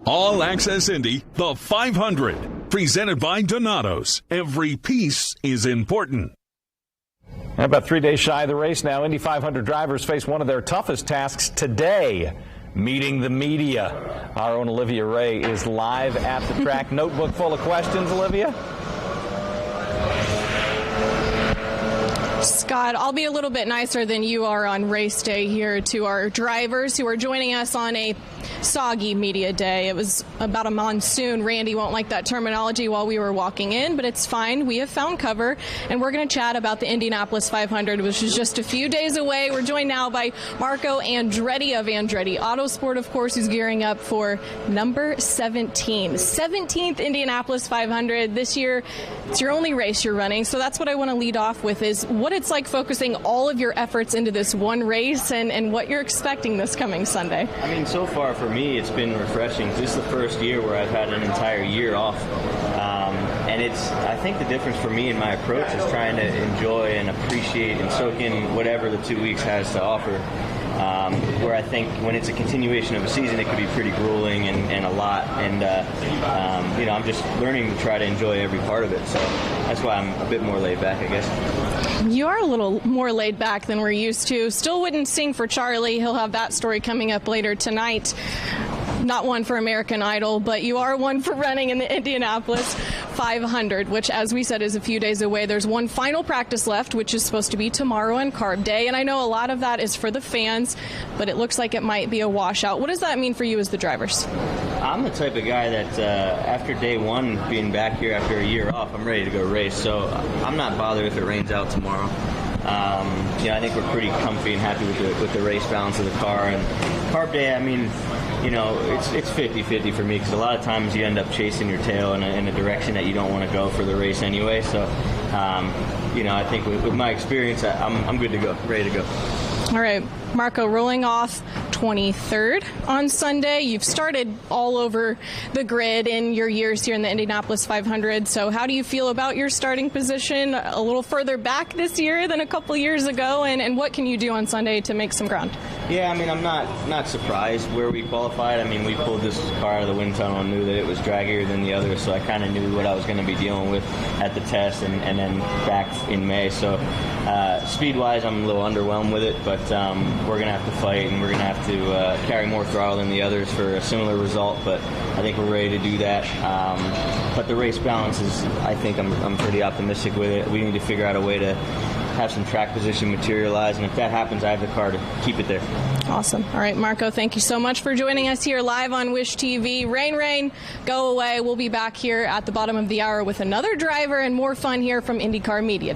All Access Indy, the 500, presented by Donato's. Every piece is important. About 3 days shy of the race now, Indy 500 drivers face one of their toughest tasks today, meeting the media. Our own Olivia Ray is live at the track. Notebook full of questions, Olivia? Scott, I'll be a little bit nicer than you are on race day here to our drivers who are joining us on a soggy media day. It was about a monsoon. Randy won't like that terminology while we were walking in, but it's fine. We have found cover, and we're going to chat about the Indianapolis 500, which is just a few days away. We're joined now by Marco Andretti of Andretti Autosport, of course, who's gearing up for number 17. 17th Indianapolis 500 this year. It's your only race you're running, so that's what I want to lead off with, is what it's like focusing all of your efforts into this one race and what you're expecting this coming Sunday. I mean, so far for me, it's been refreshing. This is the first year where I've had an entire year off. And I think the difference for me in my approach is trying to enjoy and appreciate and soak in whatever the 2 weeks has to offer. Where I think when it's a continuation of a season, it could be pretty grueling and a lot. And, I'm just learning to try to enjoy every part of it. So that's why I'm a bit more laid back, I guess. You are a little more laid back than we're used to. Still wouldn't sing for Charlie. He'll have that story coming up later tonight. Not one for American Idol, but you are one for running in the Indianapolis 500, which, as we said, is a few days away. There's one final practice left, which is supposed to be tomorrow on Carb Day, and I know a lot of that is for the fans, but it looks like it might be a washout. What does that mean for you as the drivers? I'm the type of guy that after day one, being back here after a year off, I'm ready to go race, so I'm not bothered if it rains out tomorrow. I think we're pretty comfy and happy with the race balance of the car. And Carb Day, I mean, it's 50-50 for me, because a lot of times you end up chasing your tail in a direction that you don't want to go for the race anyway. So, I think with my experience, I'm good to go, ready to go. All right, Marco, rolling off 23rd on Sunday. You've started all over the grid in your years here in the Indianapolis 500. So how do you feel about your starting position? A little further back this year than a couple years ago, and what can you do on Sunday to make some ground? Yeah, I mean, I'm not surprised where we qualified. I mean, we pulled this car out of the wind tunnel and knew that it was draggier than the others, so I kind of knew what I was going to be dealing with at the test and then back in May. So speed-wise, I'm a little underwhelmed with it, but we're going to have to fight, and we're going to have to carry more throttle than the others for a similar result, but I think we're ready to do that. But the race balance is, I think I'm pretty optimistic with it. We need to figure out a way to have some track position materialize, and if that happens, I have the car to keep it there. Awesome. All right, Marco, thank you so much for joining us here live on Wish TV. Rain, go away. We'll be back here at the bottom of the hour with another driver and more fun here from IndyCar Media.